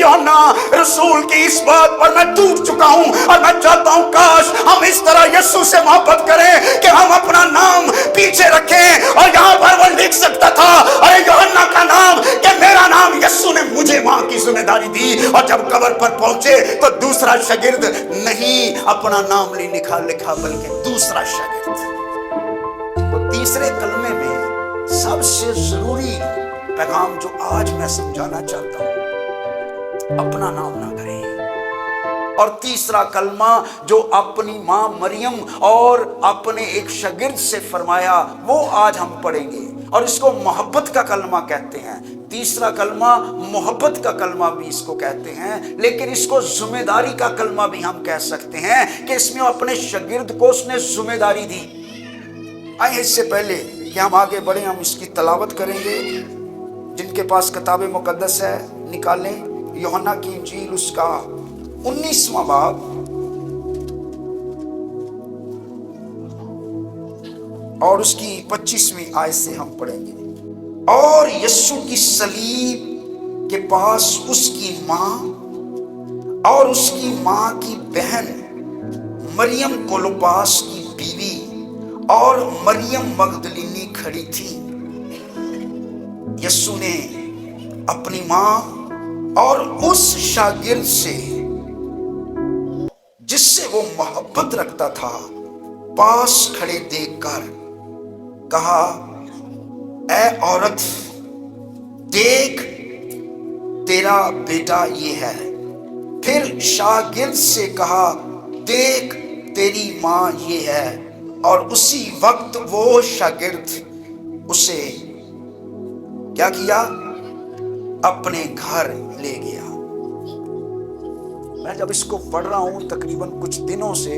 यूहन्ना रसूल की इस बात पर मैं टूट चुका हूं और मैं चाहता हूं काश हम इस तरह यीशु से मोहब्बत करें कि हम अपना नाम पीछे रखें। और यहां पर वो लिख सकता था, अरे यूहन्ना का नाम, कि मेरा नाम यीशु ने मुझे वहां की जिम्मेदारी दी। और जब कब्र पर पहुंचे तो दूसरा शागिर्द नहीं अपना नाम नहीं लिखा बल्कि दूसरा शागिर्द। तो तीसरे कलमे में सबसे जरूरी पैगाम जो आज मैं समझाना चाहता हूं, अपना नाम ना करें। और तीसरा कलमा जो अपनी मां मरियम और अपने एक शागिर्द से फरमाया, वो आज हम पढ़ेंगे और इसको मोहब्बत का कलमा कहते हैं। तीसरा कलमा मोहब्बत का कलमा भी इसको कहते हैं, लेकिन इसको जिम्मेदारी का कलमा भी हम कह सकते हैं कि इसमें अपने शागिर्द को उसने जिम्मेदारी दी। आइए इससे पहले कि हम आगे बढ़े, हम इसकी तलावत करेंगे। जिनके पास किताब मुकद्दस है निकालें। यूहन्ना की इंजील उसका 19वां बाब और उसकी 25वीं आयत से हम पढ़ेंगे। और यीशु की सलीब के पास उसकी मां और उसकी मां की बहन मरियम कोलोपास की बीवी और मरियम मगदलीनी खड़ी थी। यीशु ने अपनी मां और उस शागिर्द से जिससे वो मोहब्बत रखता था पास खड़े देखकर कहा, ऐ औरत, देख तेरा बेटा ये है। फिर शागिर्द से कहा, देख तेरी मां ये है। और उसी वक्त वो शागिर्द उसे क्या किया? अपने घर ले गया। मैं जब इसको पढ़ रहा हूं तकरीबन कुछ दिनों से,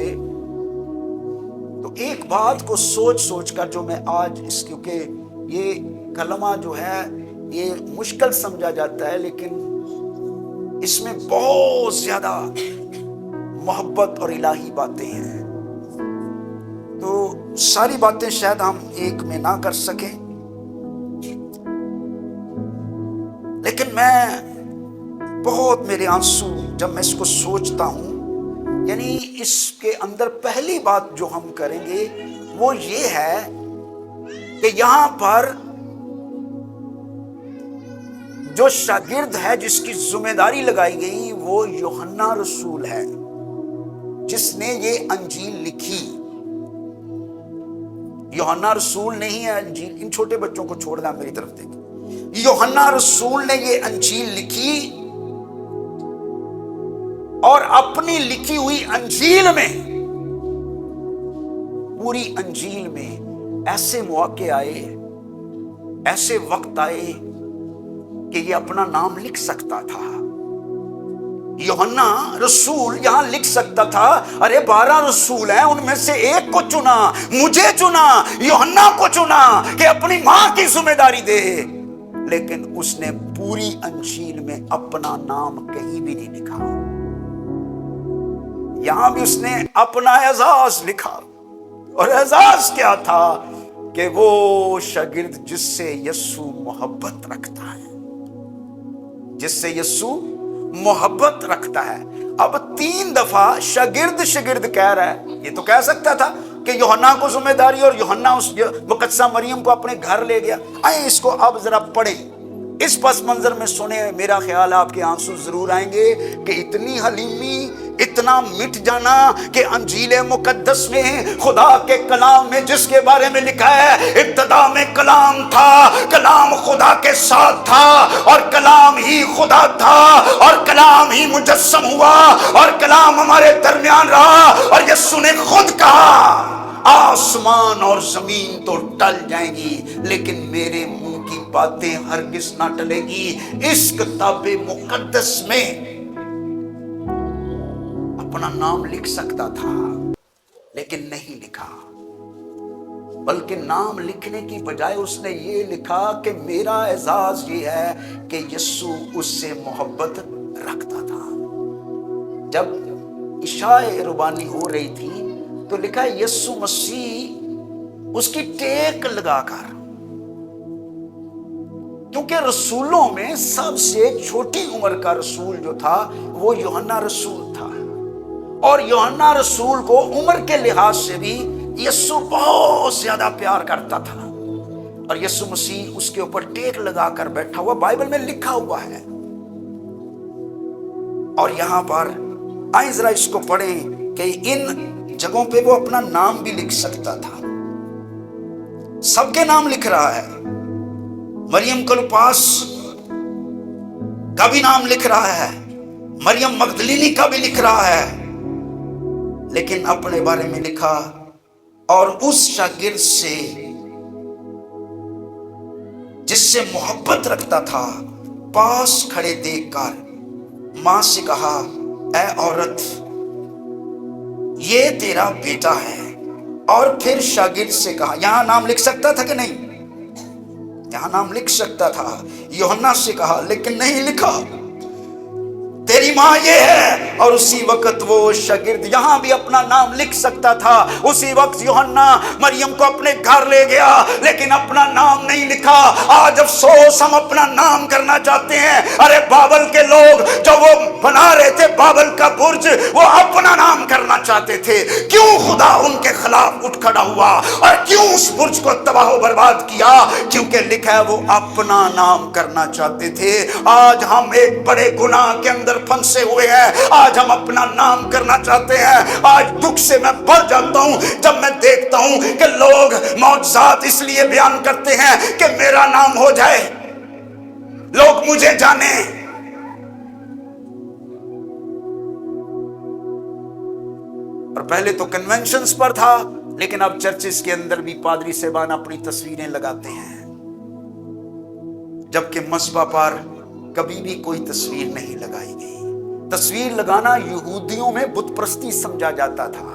तो एक बात को सोच सोच कर जो मैं आज इस, क्योंकि ये कलमा जो है ये मुश्किल समझा जाता है, लेकिन इसमें बहुत ज्यादा मोहब्बत और इलाही बातें हैं। तो सारी बातें शायद हम एक में ना कर सकें, लेकिन मैं बहुत मेरे आंसू जब मैं इसको सोचता हूं, यानी इसके अंदर पहली बात जो हम करेंगे वो ये है कि यहां पर जो शागिर्द है जिसकी जिम्मेदारी लगाई गई वो यूहन्ना रसूल है, जिसने ये अंजील लिखी। यूहन्ना रसूल नहीं है अंजील, इन छोटे बच्चों को छोड़ना मेरी तरफ देखिए। यूहन्ना रसूल ने ये अंजील लिखी और अपनी लिखी हुई अंजील में, पूरी अंजील में ऐसे मौके आए, ऐसे वक्त आए कि ये अपना नाम लिख सकता था। यूहन्ना रसूल यहां लिख सकता था, अरे 12 रसूल हैं, उनमें से एक को चुना, मुझे चुना, यूहन्ना को चुना कि अपनी मां की जिम्मेदारी दे। लेकिन उसने पूरी अंजील में अपना नाम कहीं भी नहीं लिखा। यहां भी उसने अपना एजाज लिखा, और एजाज क्या था कि वो शागिर्द जिससे यीशु मोहब्बत रखता है, जिससे यीशु मोहब्बत रखता है। अब 3 दफा शागिर्द शागिर्द कह रहा है। ये तो कह सकता था कि यूहन्ना को जिम्मेदारी और यूहन्ना उस मुकद्दसा मरियम को अपने घर ले गया। आइए इसको अब जरा पढ़ें, इस पस मंजर में सुने। मेरा ख्याल आपके आंसू जरूर आएंगे कि इतनी हलीमी, इतना मिट जाना कि अंजील मुकद्दस में खुदा के कलाम में जिसके बारे में लिखा है, इब्तिदा में कलाम था, कलाम खुदा के साथ था और कलाम ही खुदा था और कलाम ही मुजस्सम हुआ और कलाम हमारे दरमियान रहा। और यीशु ने खुद कहा, आसमान और जमीन तो टल जाएंगी लेकिन मेरे मुंह की बातें हरगिज ना टलेगी। इस किताबे मुकद्दस में अपना नाम लिख सकता था लेकिन नहीं लिखा, बल्कि नाम लिखने की बजाय उसने ये लिखा कि मेरा एजाज ये है कि यीशु उससे मोहब्बत रखता था। जब इशाए रुबानी हो रही थी तो लिखा है यीशु मसीह उसकी टेक लगाकर क्योंकि रसूलों में सबसे छोटी उम्र का रसूल जो था वो यूहन्ना रसूल था, और यूहन्ना रसूल को उम्र के लिहाज से भी यीशु बहुत ज्यादा प्यार करता था, और यीशु मसीह उसके ऊपर टेक लगाकर बैठा हुआ बाइबल में लिखा हुआ है। और यहां पर आइए जरा इसको पढ़ें कि इन जगहों पे वो अपना नाम भी लिख सकता था। सबके नाम लिख रहा है, मरियम क्लोपास का भी नाम लिख रहा है, मरियम मगदलीनी का भी लिख रहा है, लेकिन अपने बारे में लिखा और उस शागिर्द से जिससे मोहब्बत रखता था पास खड़े देखकर मां से कहा, ऐ औरत ये तेरा बेटा है। और फिर शागिर्द से कहा, यहां नाम लिख सकता था कि नहीं? यहां नाम लिख सकता था। यूहन्ना से कहा, लेकिन नहीं लिखा, तेरी मां ये है। और उसी वक्त वो शागिर्द यहां भी अपना नाम लिख सकता था। उसी वक्त यूहन्ना मरियम को अपने घर ले गया, लेकिन अपना नाम नहीं लिखा। आज अफसोस, हम अपना नाम करना चाहते हैं। अरे बाबल के लोग जो वो बना रहे थे बाबल का बुर्ज, वो अपना नाम करना चाहते थे। क्यों खुदा उनके खिलाफ उठ खड़ा हुआ और क्यों उस बुर्ज को तबाह बर्बाद किया? क्योंकि लिखा है वो अपना नाम करना चाहते थे। आज हम एक बड़े गुनाह के अंदर फंसे हुए हैं। आज हम अपना नाम करना चाहते हैं। आज दुख से मैं भर जाता हूं जब मैं देखता हूं कि लोग मौजज़ात इसलिए बयान करते हैं कि मेरा नाम हो जाए, लोग मुझे जाने। और पहले तो कन्वेंशंस पर था, लेकिन अब चर्चेस के अंदर भी पादरी साहबान अपनी तस्वीरें लगाते हैं, जबकि मस्बा पर कभी भी कोई तस्वीर नहीं लगाई गई। तस्वीर लगाना यहूदियों में बुत परस्ती समझा जाता था,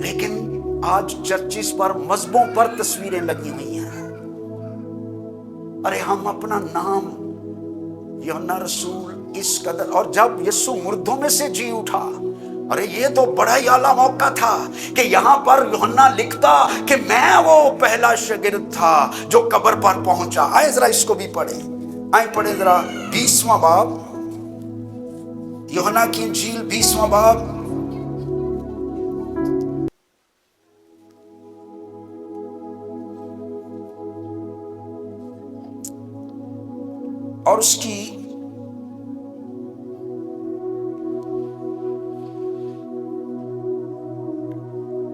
लेकिन आज चर्चिस पर मजहबों पर तस्वीरें लगी हुई हैं। अरे हम अपना नाम यूहन्ना रसूल इस कदर, और जब यीशु मुर्दों में से जी उठा, अरे ये तो बड़ा ही आला मौका था कि यहां पर यूहन्ना लिखता कि मैं वो पहला शागिर्द था जो कब्र पर पहुंचा। आए जरा इसको भी पढ़े, आए पढ़े जरा 20वां बाब, यूहन्ना की इंजील 20वां बाब और उसकी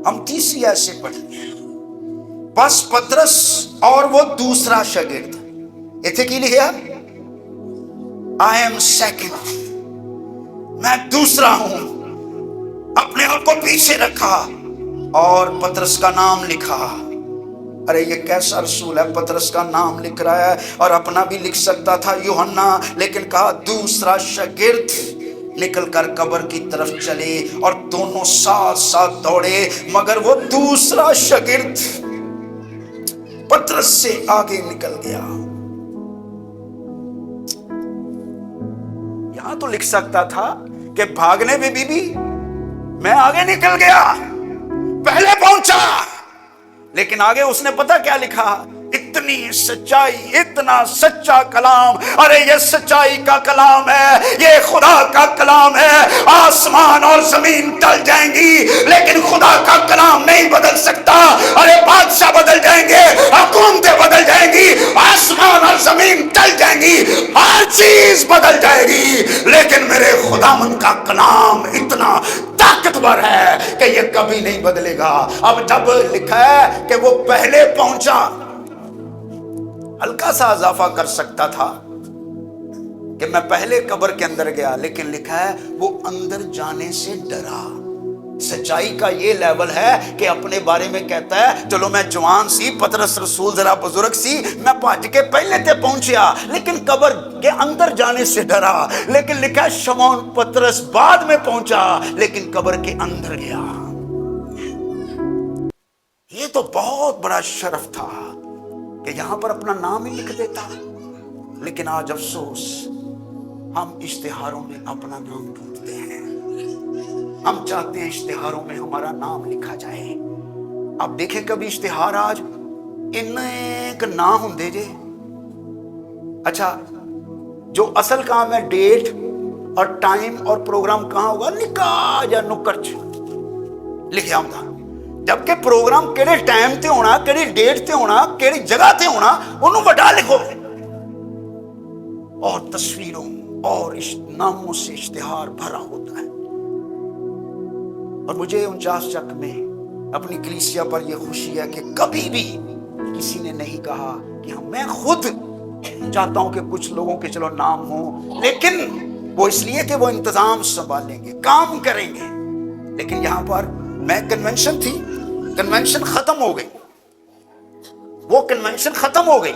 29 ऐसे पढ़ेंगे। बस पतरस और वो दूसरा शागिर्द इथे की लिखा, आई एम सेकंड, मैं दूसरा हूं। अपने आप को पीछे रखा और पतरस का नाम लिखा। अरे ये कैसा रसूल है, पतरस का नाम लिख रहा है और अपना भी लिख सकता था यूहन्ना, लेकिन कहा दूसरा शागिर्द। निकलकर कब्र की तरफ चले और दोनों साथ साथ दौड़े, मगर वो दूसरा शागिर्द पतरस से आगे निकल गया। यहां तो लिख सकता था कि भागने में भी मैं आगे निकल गया, पहले पहुंचा, लेकिन आगे उसने पता क्या लिखा? इतनी सच्चाई, इतना सच्चा कलाम। अरे ये सच्चाई का कलाम है, ये खुदा का कलाम है। आसमान और जमीन टल जाएंगी, लेकिन खुदा का कलाम नहीं बदल सकता। अरे बादशाह बदल जाएंगे, हुकूमतें बदल जाएंगी, आसमान और जमीन टल जाएंगी, हर चीज बदल जाएगी, लेकिन मेरे खुदावंद का कलाम इतना ताकतवर है कि ये कभी नहीं बदलेगा। अब जब लिखा है कि वो पहले पहुंचा, हल्का सा इजाफा कर सकता था कि मैं पहले कब्र के अंदर गया, लेकिन लिखा है वो अंदर जाने से डरा। सच्चाई का ये लेवल है कि अपने बारे में कहता है, चलो मैं जवान सी, पतरस रसूल जरा बुजुर्ग सी, मैं भज के पहले ते पहुंचा, लेकिन कब्र के अंदर जाने से डरा। लेकिन लिखा है शमौन पतरस बाद में पहुंचा, लेकिन कब्र के अंदर गया। ये तो बहुत बड़ा शर्फ था कि यहां पर अपना नाम ही लिख देता। लेकिन आज अफसोस, हम इश्तिहारों में अपना नाम ढूंढते हैं। हम चाहते हैं इश्तिहारों में हमारा नाम लिखा जाए। आप देखें कभी इश्तिहार आज इन्ने ना होंदे जे اچھا جو اصل کام ہے ڈیٹ اور ٹائم اور پروگرام کہاں ہوگا؟ نکاح یا نکرچ لکھیا ہوندا، جبکہ پروگرام کیڑے ٹائم تے ہونا، کیڑی ڈیٹ تے ہونا، کیڑی جگہ تے ہونا، انہوں بڑا لکھو، اور تصویروں اور ناموں سے اشتہار بھرا ہوتا ہے۔ اور مجھے 49 چک میں اپنی کلیسیا پر یہ خوشی ہے کہ کبھی بھی کسی نے نہیں کہا کہ میں خود چاہتا ہوں کہ کچھ لوگوں کے چلو نام ہوں، لیکن وہ اس لیے کہ وہ انتظام سنبھالیں گے، کام کریں گے۔ لیکن یہاں پر میں کنونشن تھی، کنونشن ختم ہو گئی، وہ کنونشن ختم ہو گئی،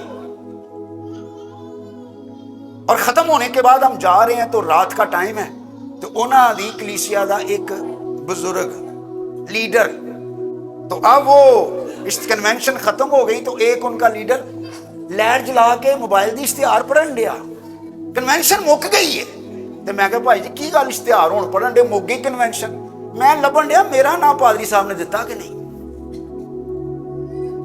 اور ختم ہونے کے بعد ہم جا رہے ہیں تو رات کا ٹائم ہے، تو انہاں دی کلیسیا دا ایک بزرگ لیڈر، تو اب وہ اس کنونشن ختم ہو گئی تو ایک ان کا لیڈر لائٹ جلا کے موبائل دی اشتہار پڑھن دیا، کنونشن مک گئی ہے۔ تو میں کہا بھائی جی کی گل اشتہار ہون پڑھن دے، مک گئی کنونشن؟ میں لبن دیا میرا نام پادری صاحب نے دیتا کہ نہیں؟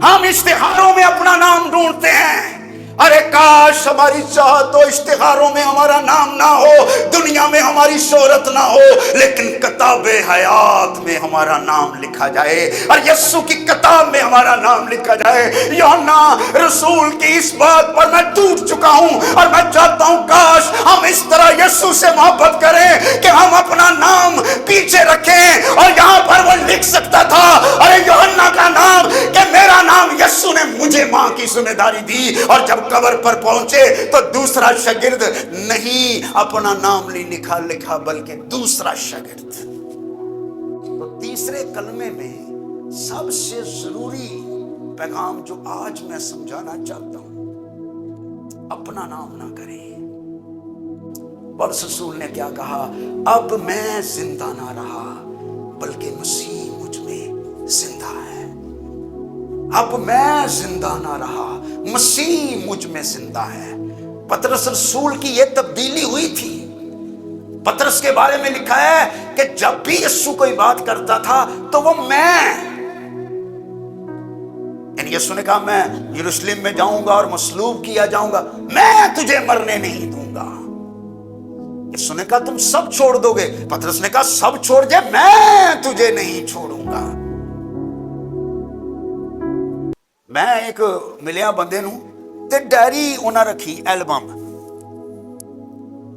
ہم اشتہاروں میں اپنا نام ڈھونڈتے ہیں، ارے کاش ہماری چاہت تو اشتہاروں میں ہمارا نام نہ ہو، دنیا میں ہماری شہرت نہ ہو، لیکن کتاب حیات میں ہمارا نام لکھا جائے، اور یسوع کی کتاب میں ہمارا نام لکھا جائے۔ یوحنا رسول کی اس بات پر میں ٹوٹ چکا ہوں، اور میں چاہتا ہوں کاش ہم اس طرح یسوع سے محبت کریں کہ ہم اپنا نام پیچھے رکھیں۔ اور یہاں پر وہ لکھ سکتا تھا، ارے یوحنا کا نام، کہ میرا نام یسوع نے مجھے ماں کی ذمہ داری دی، اور جب قبر پر پہنچے تو دوسرا شاگرد نہیں اپنا نام نہیں لکھا بلکہ دوسرا شاگرد۔ تو تیسرے کلمے میں سب سے ضروری پیغام جو آج میں سمجھانا چاہتا ہوں، اپنا نام نہ کریں۔ پولس رسول نے کیا کہا؟ اب میں زندہ نہ رہا بلکہ مسیح مجھ میں زندہ ہے۔ اب میں زندہ نہ رہا، مسیح مجھ میں زندہ ہے۔ پطرس رسول کی یہ تبدیلی ہوئی تھی۔ پطرس کے بارے میں لکھا ہے کہ جب بھی یسوع کوئی بات کرتا تھا تو وہ میں، یعنی یسوع نے کہا میں یروشلم میں جاؤں گا اور مصلوب کیا جاؤں گا، میں تجھے مرنے نہیں دوں گا۔ یسوع نے کہا تم سب چھوڑ دو گے، پطرس نے کہا سب چھوڑ دے، میں تجھے نہیں چھوڑوں گا۔ میں ایک ملیا بندے نوں تے ڈائری انہاں رکھی ایلبم،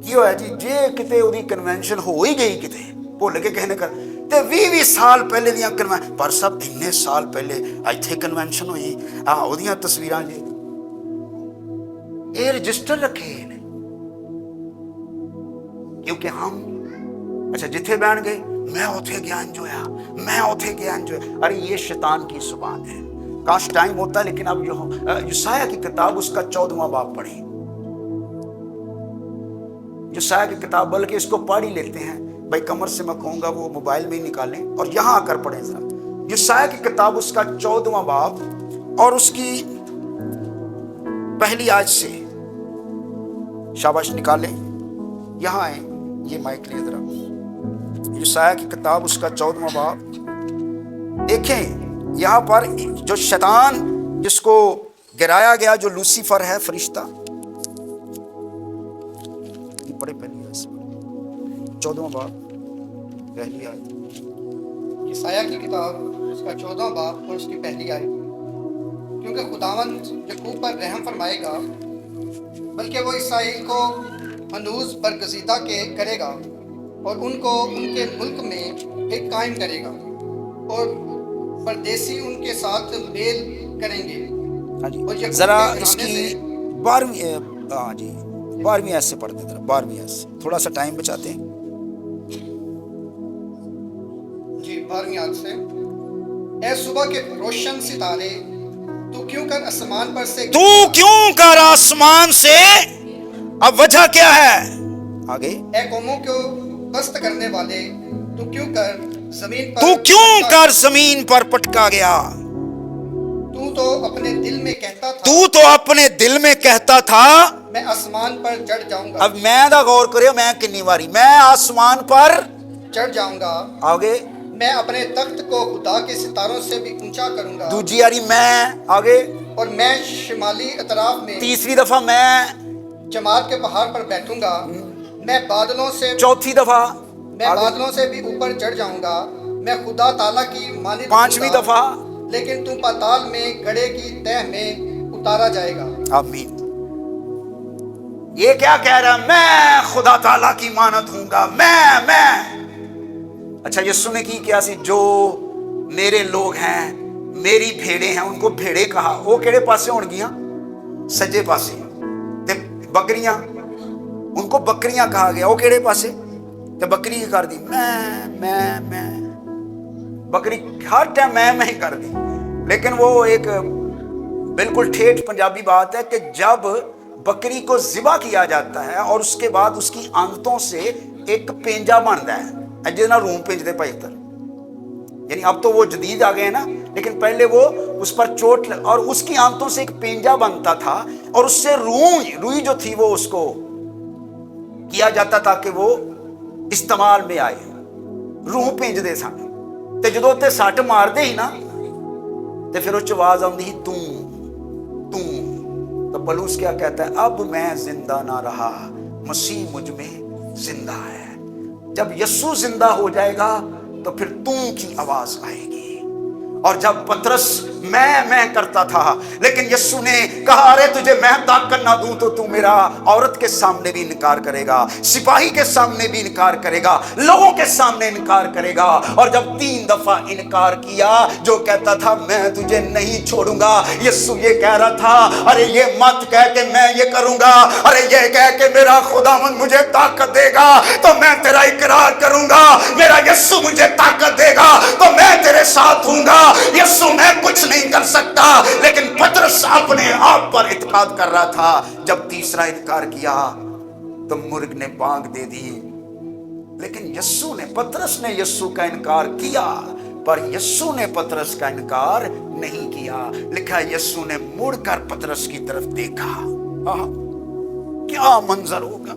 کی ہویا جی جے کتے اودی کنونشن ہو ہی گئی، کتے بھول کے کہنے کر تے 20 سال پہلے دیاں کنونشن، پر سب اتنے سال پہلے ایتھے کنونشن ہوئی، اودیاں تصویراں جی اے رجسٹر رکھے نے، کیونکہ ہم اچھا جتھے بیٹھ گئے میں اوتھے گیا انجویا، میں اوتھے گیا انجویا۔ ارے یہ شیطان کی زبان ہے، کاش ٹائم ہوتا، لیکن اب یسایہ کی کتاب اس کا 14واں باب پڑھیں، یسایہ کی کتاب، بلکہ اس کو پڑھ ہی لیتے ہیں بھائی، کمر سے میں کہوں گا وہ موبائل میں ہی نکالیں اور یہاں آ کر پڑھیں ذرا۔ یسایہ کی کتاب اس کا 14واں باب اور اس کی پہلی آیت سے، شاباش نکالیں، یہاں آئیں، یہ مائک لیں ذرا۔ یسایہ کی کتاب اس کا 14واں باب دیکھیں، یہاں پر جو شیطان جس کو گرایا گیا، جو لوسیفر ہے فرشتہ، یہ پڑھے پہلی آیت 14واں باب پہلی آیت، یسایہ کی کتاب اس کا 14واں باب اور اس کی پہلی آیت۔ کیونکہ خداوند یعقوب پر رحم فرمائے گا، بلکہ وہ اسرائیل کو ہنوز برگزیدہ کرے گا، اور ان کو ان کے ملک میں ایک قائم کرے گا، اور پردیسی ان کے ساتھ میل کریں گے۔ ذرا اس کی 12ویں آیت سے پڑھ دیں، 12ویں آیت سے، تھوڑا سا ٹائم بچاتے ہیں جی۔ 12ویں آیت سے، اے صبح کے روشن ستارے، تو کیوں کر آسمان سے، اب وجہ کیا ہے آگے؟ اے قوموں کو پست کرنے والے، تو کیوں کر زمین پر پٹکا گیا؟ تو تو اپنے دل میں کہتا تھا میں آسمان پر چڑھ جاؤں گا۔ اب میں دا غور کریو، میں کنی باری میں آسمان پر چڑھ جاؤں گا، آگے میں اپنے تخت کو خدا کے ستاروں سے بھی اونچا کروں گا، دوجی یاری میں آگے، اور میں شمالی اطراف میں، تیسری دفعہ میں जमात के पहाड़ पर बैठूंगा, मैं बादलों से चौथी दफा, मैं बादलों से भी ऊपर चढ़ जाऊंगा, मैं खुदा ताला की मानिंद पांचवी होऊंगा, दफा, लेकिन तू पाताल में गड्ढे की तह में उतारा जाएगा। आमीन। ये क्या कह रहा है? मैं खुदा ताला की मानद हूंगा, मैं। अच्छा, यीशु ने की क्या सी? जो मेरे लोग हैं, मेरी भेड़े हैं, उनको भेड़े कहा। वो केड़े पासे होणगियां? सज्जे पासे। ते बकरियां, उनको बकरियां कहा गया। वो केड़े पासे? ते बकरी की कर दी मैं। बकरी हर टाइम मैं ही कर दी। लेकिन वो एक बिल्कुल ठेठ पंजाबी बात है कि जब बकरी को ज़िबा किया जाता है और उसके बाद उसकी आंतों से एक पेंजा बनता है, जिसना रूम पेंजते भाई तर, यानी अब तो वो जदीद आ गए हैं ना, लेकिन पहले वो उस पर चोट और उसकी आंतों से एक पेंजा बनता था और उससे रुई जो थी वो उसको किया जाता था कि वो इस्तेमाल में आए। रूह पेंजते सन ते जदों ते सट मारते ही ना ते फिर उस आवाज आती ही तू। तो पलूस क्या कहता है? अब मैं जिंदा ना रहा, मसीह मुझ में जिंदा है। जब यस्सु जिंदा हो जाएगा तो फिर तू की आवाज आएगी। और जब पतरस मैं करता था, लेकिन यस्सु ने कहा अरे तुझे मैं ताकत ना दूं तो तू मेरा औरत के सामने भी इनकार करेगा, सिपाही के सामने भी इनकार करेगा, लोगों के सामने इनकार करेगा। और जब 3 दफा इनकार किया, जो कहता था मैं तुझे नहीं छोड़ूंगा, यस्सु ये कह रहा था अरे ये मत कह के मैं ये करूंगा, अरे ये कह के मेरा खुदावंद मुझे ताकत देगा तो मैं तेरा इकरार करूंगा, मेरा यस्सु मुझे ताकत देगा तो मैं तेरे साथ हूंगा। यस्सु मैं कुछ नहीं कर सकता, लेकिन पतरस अपने आप पर इत्मीनान कर रहा था। जब तीसरा इनकार किया तो मुर्ग ने बांग दे दी। लेकिन पतरस ने यस्सु का इनकार किया, पर यस्सु ने पतरस का इनकार नहीं किया। लिखा है यस्सु ने मुड़कर पतरस की तरफ देखा। क्या मंजर होगा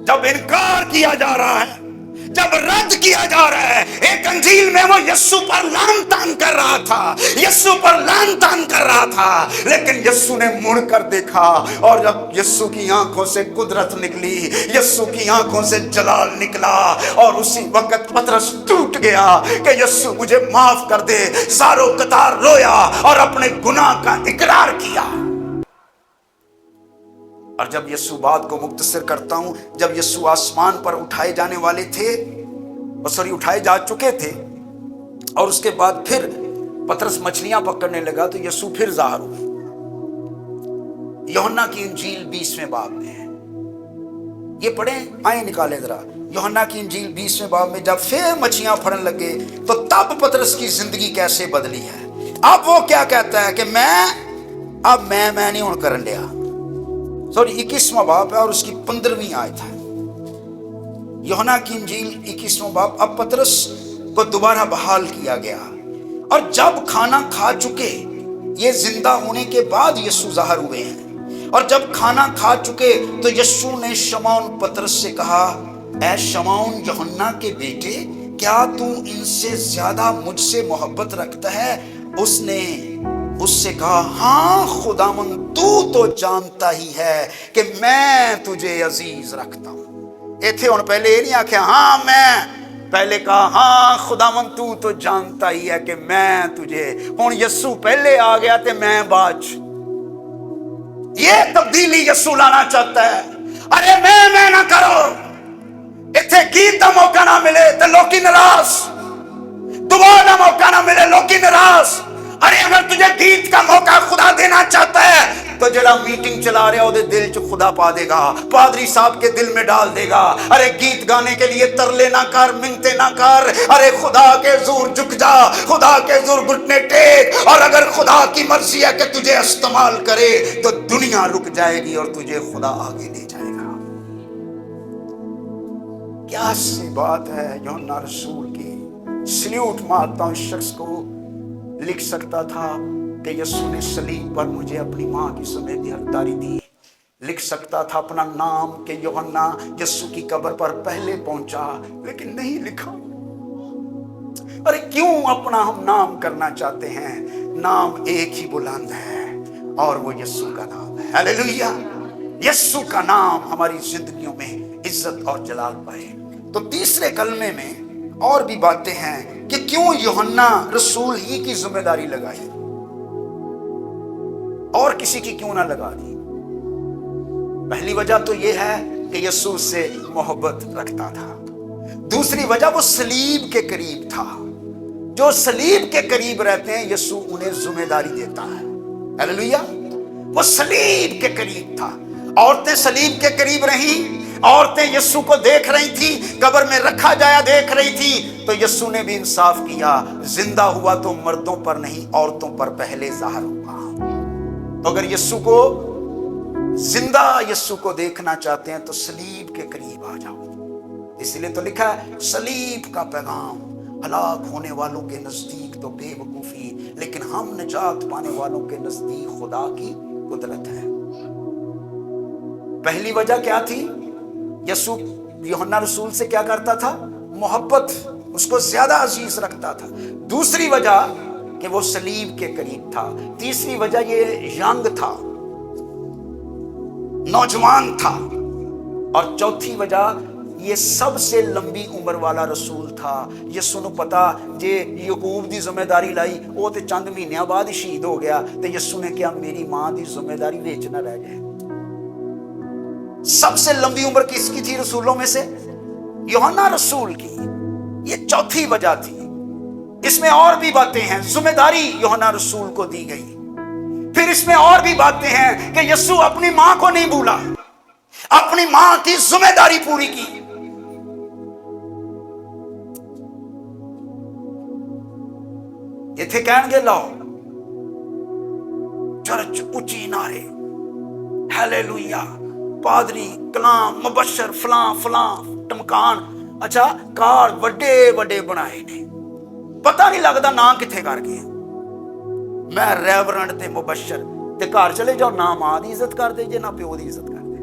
जब इनकार किया जा रहा है, जब रद्द किया जा रहा है। एक अंजील में वो यस्सु पर लान तान कर रहा था, यस्सु पर लान तान कर रहा था, लेकिन यस्सु ने मुड़कर देखा और जब यस्सु की आंखों से कुदरत निकली, यस्सु की आंखों से जलाल निकला और उसी वक्त पतरस टूट गया कि यस्सु मुझे माफ कर दे। सारों कतार रोया और अपने गुनाह का इकरार किया। और जब यस्सु बात को मुख्तसर करता हूं, जब यस्सु आसमान पर उठाए जाने वाले थे, उठाए जा चुके थे, और उसके बाद फिर पतरस मछलियां पकड़ने लगा तो यस्सु फिर ज़ाहिर हुए। यूहन्ना की इंजील 20वें बाब में है, ये पढ़े, आए निकाले जरा। यूहन्ना की इंजील 20वें बाब में जब फिर मछलियां फड़न लगे तो तब पतरस की जिंदगी कैसे बदली है। अब वो क्या कहता है कि मैं नहीं हूं करन लिया। 21वां बाब है और उसकी 15वीं आयत है। यूहन्ना की इंजील 21वां बाब। अब पतरस को दोबारा बहाल किया गया और जब खाना खा चुके, ये जिंदा होने के बाद यस्सु ज़ाहिर हुए हैं, और जब खाना खा चुके तो यस्सु ने शमौन पतरस से कहा, ऐ शमौन यूहन्ना के बेटे, क्या तू इनसे ज्यादा मुझसे मोहब्बत रखता है? उसने उससे कहा, हाँ खुदावंद, तू तो जानता ही है कि मैं तुझे अजीज रखता हूं। इथे हुण पहले ये नहीं आख्या हाँ मैं, पहले कहा हाँ खुदावंद तू तो जानता ही है कि मैं तुझे। हुण यस्सु पहले आ गया ते मैं बाद। ये तब्दीली यस्सु लाना चाहता है। अरे मैं ना करो, इथे गीत का मौका ना मिले तो लोकी नाराज, दुआ का मौका ना मिले लोकी नाराज। अरे अगर तुझे गीत का मौका खुदा देना चाहता है तो जरा मीटिंग चला रहा है दिल च खुदा पा देगा, पादरी साहब के दिल में डाल देगा। अरे गीत गाने के लिए तरले ना कर, मिन्नते ना कर, अरे खुदा के ज़ूर झुक जा, खुदा के ज़ूर घुटने टेक। और अगर खुदा की मर्जी है कि तुझे इस्तेमाल करे तो दुनिया रुक जाएगी और तुझे खुदा आगे ले जाएगा। क्या सी बात है यूहन्ना रसूल की। सल्यूट मारता हूं इस शख्स को। लिख सकता था कि यस्सु ने सलीब पर मुझे अपनी मां की समेत हकदारी दी। लिख सकता था अपना नाम कि यूहन्ना यस्सु की कब्र पर पहले पहुंचा, लेकिन नहीं लिखा। अरे क्यों अपना हम नाम करना चाहते हैं? नाम एक ही बुलंद है और वो यस्सु का नाम है। हालेलुया। यस्सु का नाम हमारी जिंदगियों में इज्जत और जलाल पाए। तो तीसरे कलमे में और भी बातें हैं कि क्यों यूहन्ना रसूल ही की जिम्मेदारी लगाई और किसी की क्यों ना लगा दी। पहली वजह तो यह है कि यस्सु से मोहब्बत रखता था। दूसरी वजह वो सलीब के करीब था। जो सलीब के करीब रहते हैं यस्सु उन्हें जिम्मेदारी देता है। हालेलुया। वो सलीब के करीब था। औरतें सलीब के करीब रहीं, औरतें यस्सु को देख रही थी, कब्र में रखा जाया देख रही थी, तो यस्सु ने भी इंसाफ किया। जिंदा हुआ तो मर्दों पर नहीं औरतों पर पहले जाहिर हुआ। तो अगर यस्सु को जिंदा यस्सु को देखना चाहते हैं तो सलीब के करीब आ जाओ। इसलिए तो लिखा है सलीब का पैगाम हलाक होने वालों के नजदीक तो बेवकूफी, लेकिन हम निजात पाने वालों के नजदीक खुदा की कुदरत है। पहली वजह क्या थी? यस्सु यूहन्ना रसूल से क्या करता था? मोहब्बत, उसको ज्यादा अजीज रखता था। दूसरी वजह कि वो सलीब के करीब था। तीसरी वजह ये यंग था, नौजवान था। और चौथी वजह ये सबसे लंबी उम्र वाला रसूल था। यस्सु नूं पता जे याकूब दी जिम्मेदारी लाई, वो ते चंद महीनों बाद ही शहीद हो गया, तो यस्सु ने कहा मेरी मां दी जिम्मेदारी विच ना रह जाए। सबसे लंबी उम्र किसकी थी रसूलों में से? यूहन्ना रसूल की। ये चौथी वजह थी। इसमें और भी बातें हैं। जिम्मेदारी यूहन्ना रसूल को दी गई। फिर इसमें और भी बातें हैं कि यस्सु अपनी मां को नहीं भूला, अपनी मां की जिम्मेदारी पूरी की। इथे कहणगे लाओ चर्च उची नारे, हालेलुया, पादरी कलाम मुबशर फलां फलां टमकान। अच्छा, कार वड्डे वड्डे बनाए ने, पता नहीं लगता ना किथे कर गए। मैं रेवरेंड ते मुबशर ते घर चले जाओ, ना मां दी इज्जत करते जे ना प्यो दी इज्जत करते।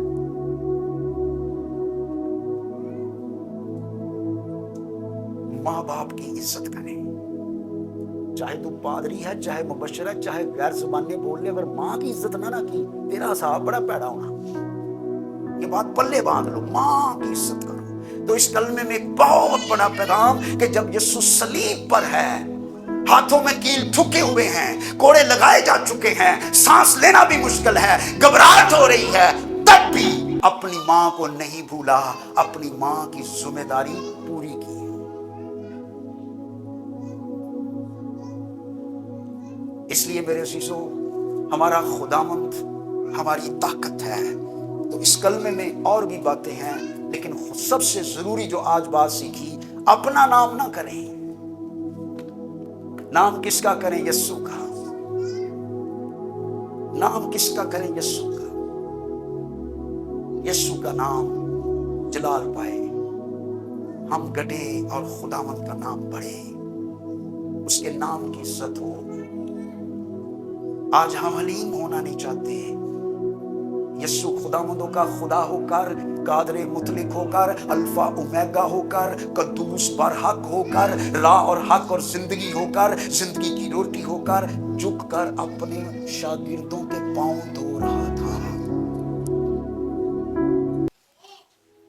मां बाप की इज्जत करें, चाहे तू पादरी है, चाहे मुबशर है, चाहे गैर जुबानी बोल ले, अगर मां की इज्जत ना की तेरा हिसाब बड़ा पैड़ा होना। ये बात पल्ले बांध लो, मां की इज्जत करो। तो इस कलमे में एक बहुत बड़ा पैगाम कि जब यीशु सलीब पर है, हाथों में कील ठुके हुए हैं, कोड़े लगाए जा चुके हैं, सांस लेना भी मुश्किल है, घबराहट हो रही है, तब भी अपनी मां को नहीं भूला, अपनी मां की जिम्मेदारी पूरी की। इसलिए मेरे अजीजों, हमारा खुदावंद हमारी ताकत है। तो इस कलमे में और भी बातें हैं, लेकिन सबसे जरूरी जो आज बात सीखी, अपना नाम ना करें। नाम किसका करें? यस्सु का। नाम किसका करें? यस्सु का। यस्सु का नाम जलाल पाए, हम घटे और खुदावंद का नाम बढ़े, उसके नाम की इज्जत हो। आज हम हलीम होना नहीं चाहते। यस्सु खुदावंदों का खुदा होकर, कादरे मुतलिक होकर, अल्फा ओमेगा होकर, कद्दूस बरहक होकर, राह और हक और जिंदगी होकर, जिंदगी की रोटी होकर, झुककर अपने शागिर्दों के पांव धो रहा था।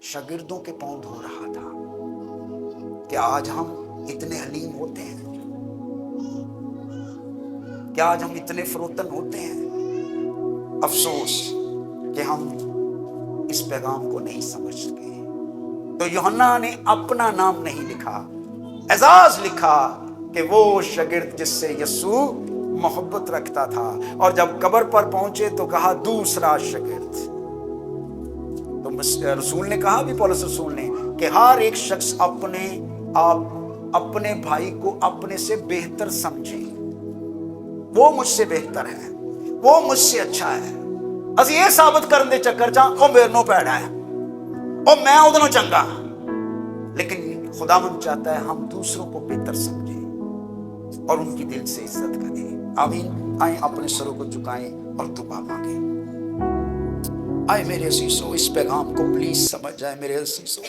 शागिर्दों के पांव धो रहा था। क्या आज हम इतने हलीम होते हैं? क्या आज हम इतने फरोतन होते हैं? अफसोस कि हम इस पैगाम को नहीं समझ सके। तो यूहन्ना ने अपना नाम नहीं लिखा, एजाज लिखा कि वो शागिर्द जिससे यस्सु मोहब्बत रखता था। और जब कब्र पर पहुंचे तो कहा दूसरा शागिर्द। तो रसूल ने कहा भी, पौलुस रसूल ने, कि हर एक शख्स अपने भाई को अपने से बेहतर समझे। वो मुझसे बेहतर है, वो मुझसे अच्छा है। असी ये साबित करने दे चक्कर च ओ मेरे नो पैड़ा है, ओ मैं उदनों चंगा। लेकिन खुदावंद चाहता है हम दूसरों को बेहतर समझें और उनकी दिल से इज्जत करें। आमीन। आए अपने सरों को झुकाएं और दुआ मांगे। आए मेरे अजीजों, इस पैगाम को प्लीज समझ जाए मेरे अजीजों।